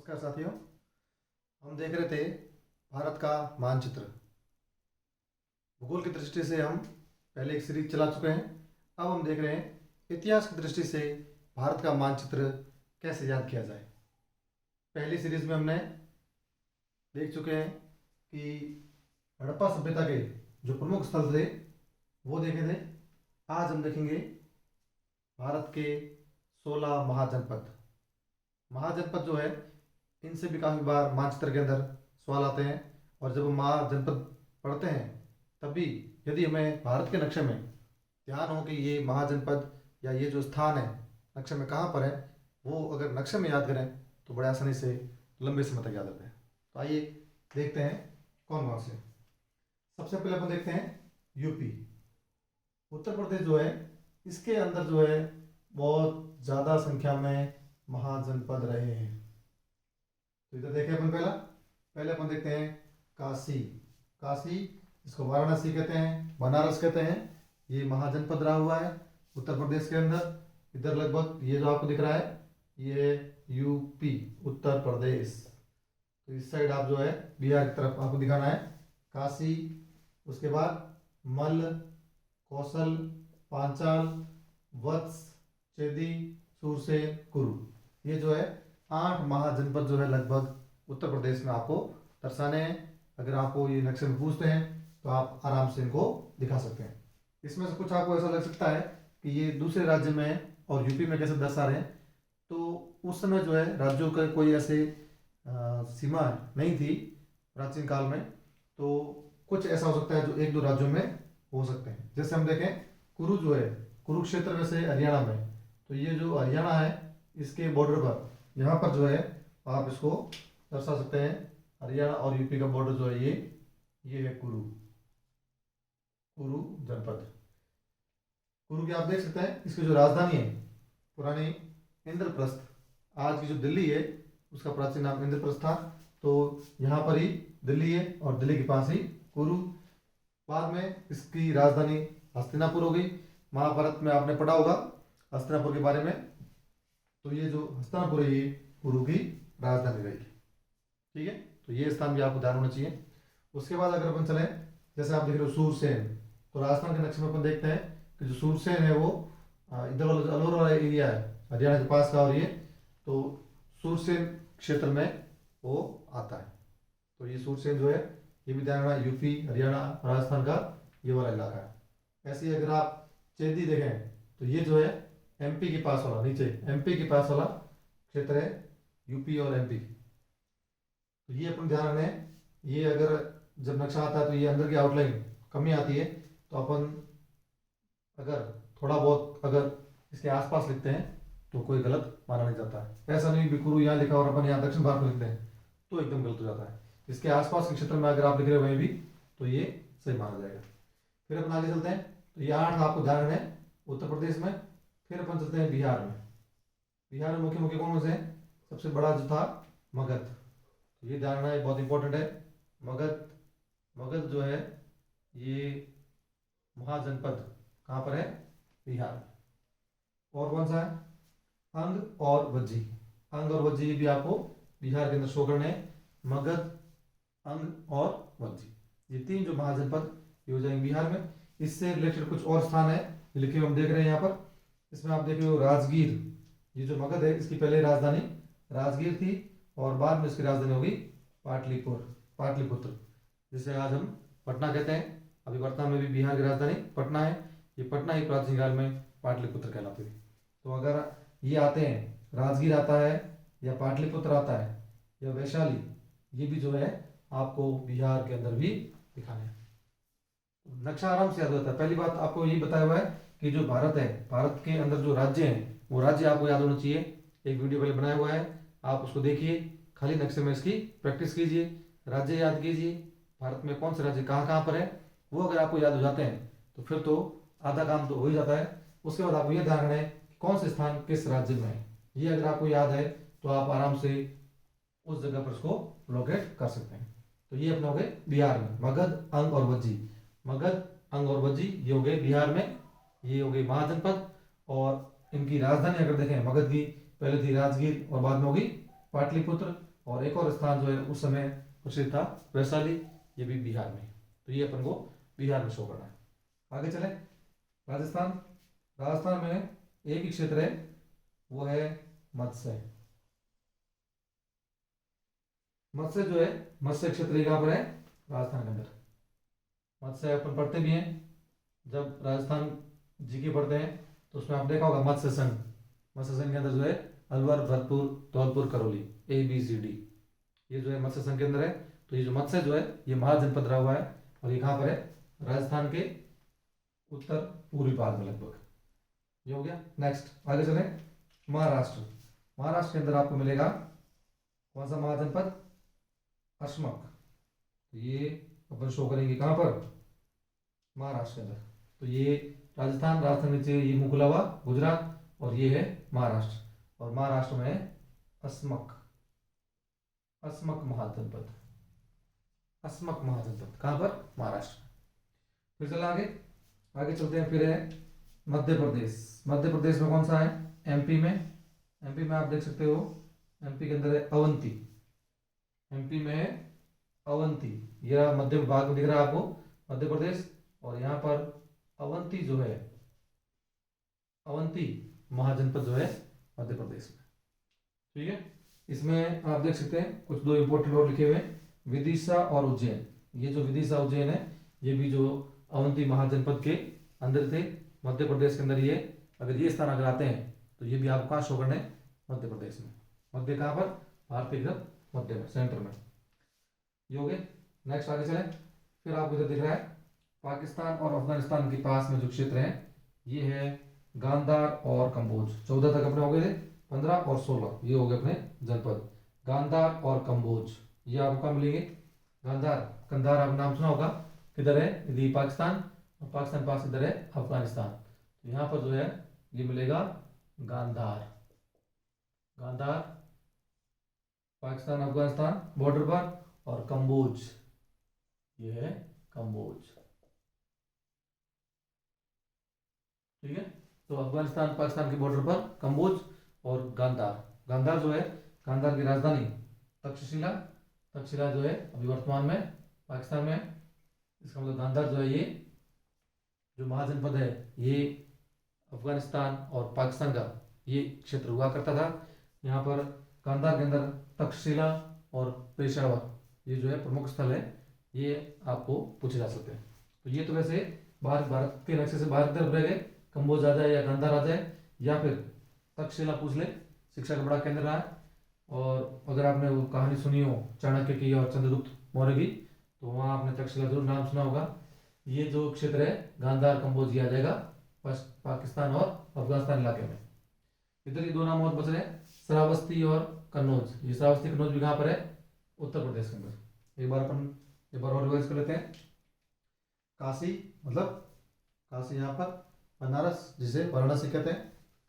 नमस्कार साथियों। हम देख रहे थे भारत का मानचित्र। भूगोल की दृष्टि से हम पहले एक सीरीज चला चुके हैं। अब हम देख रहे हैं इतिहास की दृष्टि से भारत का मानचित्र कैसे याद किया जाए। पहली सीरीज में हमने देख चुके हैं कि हड़प्पा सभ्यता के जो प्रमुख स्थल थे वो देखे थे। आज हम देखेंगे भारत के 16 महाजनपद। महाजनपद जो है इनसे भी काफ़ी बार मानचित्र के अंदर सवाल आते हैं, और जब हम महाजनपद पढ़ते हैं तब भी यदि हमें भारत के नक्शे में ध्यान हो कि ये महाजनपद या ये जो स्थान है नक्शे में कहाँ पर है, वो अगर नक्शे में याद करें तो बड़े आसानी से लंबे समय तक याद रहते हैं। तो आइए देखते हैं कौन कौन से। सबसे पहले अपन देखते हैं यूपी। उत्तर प्रदेश जो है इसके अंदर जो है बहुत ज़्यादा संख्या में महाजनपद रहे हैं। तो इधर देखें अपन पहले अपन देखते हैं काशी। काशी इसको वाराणसी कहते हैं, बनारस कहते हैं। ये महाजनपद रहा हुआ है उत्तर प्रदेश के अंदर। इधर लगभग ये जो आपको दिख रहा है ये यूपी उत्तर प्रदेश। तो इस साइड आप जो है बिहार की तरफ आपको दिखाना है काशी। उसके बाद मल्ल, कौशल, पांचाल, वत्स, चेदी, सूरसेन, कुरु, ये जो है 8 महाजनपद जो है लगभग उत्तर प्रदेश में आपको दर्शाने हैं। अगर आपको ये नक्शे में पूछते हैं तो आप आराम से इनको दिखा सकते हैं। इसमें से कुछ आपको ऐसा लग सकता है कि ये दूसरे राज्य में और यूपी में कैसे दर्शा रहे हैं। तो उस समय जो है राज्यों का कोई ऐसे सीमा नहीं थी प्राचीन काल में, तो कुछ ऐसा हो सकता है जो एक दो राज्यों में हो सकते हैं। जैसे हम देखें कुरु जो है कुरुक्षेत्र में से हरियाणा में, तो ये जो हरियाणा है इसके बॉर्डर पर यहाँ पर जो है आप इसको दर्शा सकते हैं। हरियाणा और यूपी का बॉर्डर जो है ये है कुरु जनपद। कुरु की आप देख सकते हैं इसकी जो राजधानी है पुरानी इंद्रप्रस्थ, आज की जो दिल्ली है उसका प्राचीन नाम इंद्रप्रस्थ था। तो यहाँ पर ही दिल्ली है और दिल्ली के पास ही कुरु। बाद में इसकी राजधानी हस्तिनापुर हो गई। महाभारत में आपने पढ़ा होगा हस्तिनापुर के बारे में। तो ये जो हस्तिनापुर है ये कुरु की राजधानी रही। ठीक है, तो ये स्थान भी आपको ध्यान होना चाहिए। उसके बाद अगर अपन चले, जैसे आप देख रहे हो सूरसेन, तो राजस्थान के नक्शे में अपन देखते हैं कि जो सूरसेन है वो इधर वाला जो अलवर वाला एरिया है हरियाणा के पास का, और ये तो सूरसेन क्षेत्र में वो आता है। तो ये सूरसेन जो है ये भी ध्यान रखना, यूपी हरियाणा राजस्थान का ये वाला इलाका है। ऐसे ही अगर आप चेदी देखें तो ये जो है एमपी के पास वाला, नीचे एमपी के पास वाला क्षेत्र है, यूपी और एमपी। तो ये अपन ध्यान रखें, ये अगर जब नक्शा आता है तो ये अंदर की आउटलाइन कमी आती है, तो अपन अगर थोड़ा बहुत अगर इसके आसपास लिखते हैं तो कोई गलत माना नहीं जाता है। ऐसा नहीं बिकुरु यहाँ लिखा और अपन यहाँ दक्षिण भारत में लिखते हैं तो एकदम गलत हो जाता है। इसके आसपास के क्षेत्र में अगर आप लिख रहे हो वहीं भी तो ये सही माना जाएगा। फिर अपन आगे चलते हैं, तो ये 8 आपको ध्यान रखना उत्तर प्रदेश में। फिर अपन चलते हैं बिहार में। बिहार में मुख्य मुख्य कौन से हैं? सबसे बड़ा जो था मगध, तो ये ध्यान रखना है, बहुत इंपॉर्टेंट है। मगध जो है ये महाजनपद कहाँ पर है? बिहार में। और कौन सा है? अंग और वज्जी। अंग और वज्जी भी आपको बिहार के अंदर शो करने हैं। मगध, अंग और वज्जी, ये 3 जो महाजनपद ये हो जाएंगे बिहार में। इससे रिलेटेड कुछ और स्थान है लिखे हम देख रहे हैं यहाँ पर। इसमें आप देख रहे हो राजगीर, ये जो मगध है इसकी पहले राजधानी राजगीर थी और बाद में इसकी राजधानी होगी पाटलिपुत्र, जिसे आज हम पटना कहते हैं। अभी वर्तमान में भी बिहार की राजधानी पटना है। ये पटना ही प्राचीन काल में पाटलिपुत्र कहलाती थी। तो अगर ये आते हैं, राजगीर आता है या पाटलिपुत्र आता है या वैशाली, ये भी जो है आपको बिहार के अंदर भी दिखाने हैं। नक्शा आराम से याद होता है। पहली बात आपको यही बताया हुआ है कि जो भारत है, भारत के अंदर जो राज्य हैं वो राज्य आपको याद होना चाहिए। एक वीडियो पहले बनाया हुआ है, आप उसको देखिए, खाली नक्शे में इसकी प्रैक्टिस कीजिए, राज्य याद कीजिए, भारत में कौन से राज्य कहाँ पर है, वो अगर आपको याद हो जाते हैं तो फिर तो आधा काम तो हो ही जाता है। उसके बाद आपको ये ध्यान रखना है कि कौन से स्थान किस राज्य में है। ये अगर आपको याद है तो आप आराम से उस जगह पर उसको लोकेट कर सकते हैं। तो ये अपने हो गए बिहार में मगध, अंग और वज्जी। मगध, अंग और वज्जी ये हो गए बिहार में, ये हो गए महाजनपद। और इनकी राजधानी अगर देखें, मगध की पहले थी राजगीर और बाद में होगी पाटलिपुत्र, और एक और स्थान जो है उस समय प्रसिद्ध था वैशाली, ये भी बिहार में। तो ये अपन को बिहार में शो करना है। आगे चले, राजस्थान। राजस्थान में एक ही क्षेत्र है, वो है मत्स्य। मत्स्य जो है, मत्स्य क्षेत्र कहाँ पर है? राजस्थान के अंदर। मत्स्य अपन पढ़ते भी हैं, जब राजस्थान जीके पढ़ते हैं तो उसमें आप देखा होगा मत्स्य संघ। मत्स्य संघ के अंदर जो है अलवर, भरतपुर, धौलपुर, करौली, ABCD, ये जो है मत्स्य संघ के अंदर है। तो ये जो मत्स्य जो है ये महाजनपद रहा हुआ है, और ये कहाँ पर है? राजस्थान के उत्तर पूर्वी भाग में लगभग। ये हो गया। नेक्स्ट आगे चले, महाराष्ट्र। महाराष्ट्र के अंदर आपको मिलेगा कौन सा महाजनपद? अशमक। तो ये अपन शो करेंगे कहाँ पर? महाराष्ट्र के अंदर। तो ये राजस्थान, राजस्थान नीचे ये मुकुलावा गुजरात, और ये है महाराष्ट्र। और महाराष्ट्र में है अस्मक, अस्मक महाजनपद। अस्मक महाजनपद कहाँ पर? महाराष्ट्र। फिर चला आगे, आगे चलते हैं। फिर है मध्य प्रदेश। मध्य प्रदेश में कौन सा है? MP में। MP में आप देख सकते हो, MP के अंदर है अवंती। MP में है अवंती, यह मध्य भाग में दिख रहा है आपको, मध्य प्रदेश। और यहाँ पर अवंती जो है, अवंती महाजनपद जो है मध्य प्रदेश में। ठीक है, इसमें आप देख सकते हैं कुछ दो इंपॉर्टेंट वर्ड लिखे हुए हैं, विदिशा और उज्जैन। ये जो विदिशा उज्जैन है, ये भी जो अवंती महाजनपद के अंदर थे, मध्य प्रदेश के अंदर। ये अगर ये स्थान अगर आते हैं तो ये भी आपको कहाँ शो करने? मध्य प्रदेश में। मध्य कहाँ पर? भारतीय एकदम मध्य में, सेंटर में। ये हो गए। नेक्स्ट आगे चले, फिर आपको इधर दिख रहा है पाकिस्तान और अफगानिस्तान के पास में जो क्षेत्र है, ये है गांधार और कंबोज। 14 तक अपने हो गए थे, 15 और 16 ये हो गए अपने जनपद। गांधार और कंबोज ये आपको कहाँ मिलेंगे? गांधार, कंधार आपने नाम सुना होगा, किधर है? यदि पाकिस्तान, और पाकिस्तान पास इधर है अफगानिस्तान। तो यहाँ पर जो है ये मिलेगा गांधार। गांधार पाकिस्तान अफगानिस्तान बॉर्डर पर, और कंबोज ये है कंबोज। ठीक है, तो अफगानिस्तान पाकिस्तान के बॉर्डर पर कंबोज और गांधार। गांधार जो है, गांधार की राजधानी तक्षशिला। तक्षशिला जो है अभी वर्तमान में पाकिस्तान में है। इसका मतलब गांधार जो है, ये जो महाजनपद है, ये अफगानिस्तान और पाकिस्तान का ये क्षेत्र हुआ करता था। यहाँ पर गांधार के अंदर तक्षशिला और पेशावर ये जो है प्रमुख स्थल है, ये आपको पूछे जा सकते हैं। तो ये तो वैसे भारत के नक्शे से बाहर तरफ रह गए, कंबोज आ जाए या गांधार आ जाए, या फिर तक्षशिला पूछ ले, शिक्षा का बड़ा केंद्र रहा है। और अगर आपने वो कहानी सुनी हो चाणक्य की और चंद्रगुप्त मौर्य की, तो वहाँ आपने तक्षशिला जरूर नाम सुना होगा। ये जो क्षेत्र है गांधार कंबोज ये आ जाएगा पाकिस्तान और अफगानिस्तान इलाके में। इधर ये दो नाम और बच रहे हैं, श्रावस्ती और कन्नौज। ये श्रावस्ती कन्नौज भी कहाँ पर है? उत्तर प्रदेश के अंदर। एक बार और रिवाइज कर लेते हैं। काशी मतलब काशी, यहाँ पर बनारस जिसे वाराणसी कहते हैं,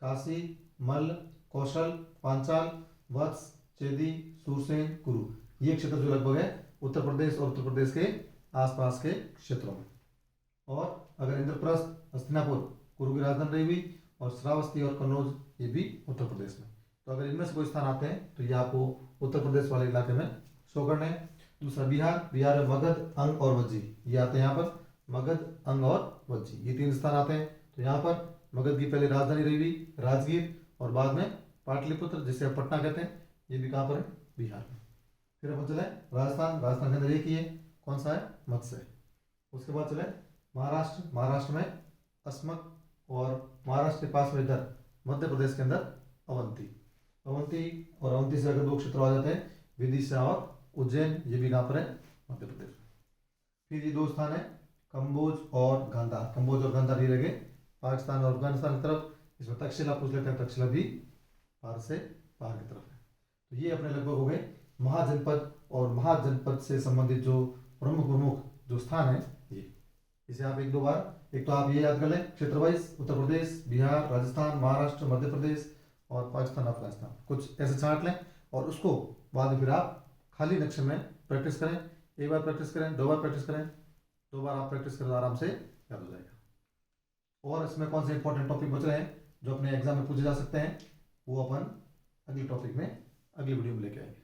काशी, मल्ल, कौशल, पांचाल, वत्स, चेदी, सूरसेन, कुरु, ये क्षेत्र जो लगभग है उत्तर प्रदेश और उत्तर प्रदेश के आसपास के क्षेत्रों में। और अगर इंद्रप्रस्थ, हस्तिनापुर कुरु की राजधानी रही हुई, और श्रावस्ती और कन्नौज ये भी उत्तर प्रदेश में। तो अगर इनमें से कोई स्थान आते हैं तो ये आपको उत्तर प्रदेश वाले इलाके में शो करने हैं। दूसरा बिहार, बिहार में मगध, अंग और वज्जी ये आते हैं। यहाँ पर मगध, अंग और वज्जी ये 3 स्थान आते हैं। तो यहाँ पर मगध की पहले राजधानी रही हुई राजगीर, और बाद में पाटलिपुत्र जिसे आप पटना कहते हैं, ये भी कहाँ पर है? बिहार में। फिर अपन चले राजस्थान। राजस्थान के अंदर एक ही है, कौन सा है? मत्स्य। उसके बाद चले महाराष्ट्र। महाराष्ट्र में अस्मक, और महाराष्ट्र के पास में इधर मध्य प्रदेश के अंदर अवंती। अवंती और अवंती से अगर 2 क्षेत्र आ जाते हैं, विदिशा और उज्जैन, ये भी कहाँ पर है? मध्य प्रदेश में। फिर ये 2 स्थान है कंबोज और गांधार। कंबोज और गांधार ये लगे पाकिस्तान और अफगानिस्तान की तरफ। इसमें तक्षशिला पूछ लेते हैं, तक्षशिला भी भारत से बाहर की तरफ है। तो ये अपने लगभग हो गए महाजनपद, और महाजनपद से संबंधित जो प्रमुख जो स्थान है ये। इसे आप 1-2 बार, एक तो आप ये याद कर लें क्षेत्र वाइज, उत्तर प्रदेश, बिहार, राजस्थान, महाराष्ट्र, मध्य प्रदेश और पाकिस्तान अफगानिस्तान, कुछ ऐसे छांट लें, और उसको बाद में फिर आप खाली नक्शे में प्रैक्टिस करें। 1 बार प्रैक्टिस करें, 2 बार प्रैक्टिस करें, 2 बार आप प्रैक्टिस करें, आराम से याद हो जाएगा। और इसमें कौन से इंपॉर्टेंट टॉपिक बच रहे हैं जो अपने एग्जाम में पूछे जा सकते हैं, वो अपन अगले टॉपिक में, अगली वीडियो में लेके आएंगे।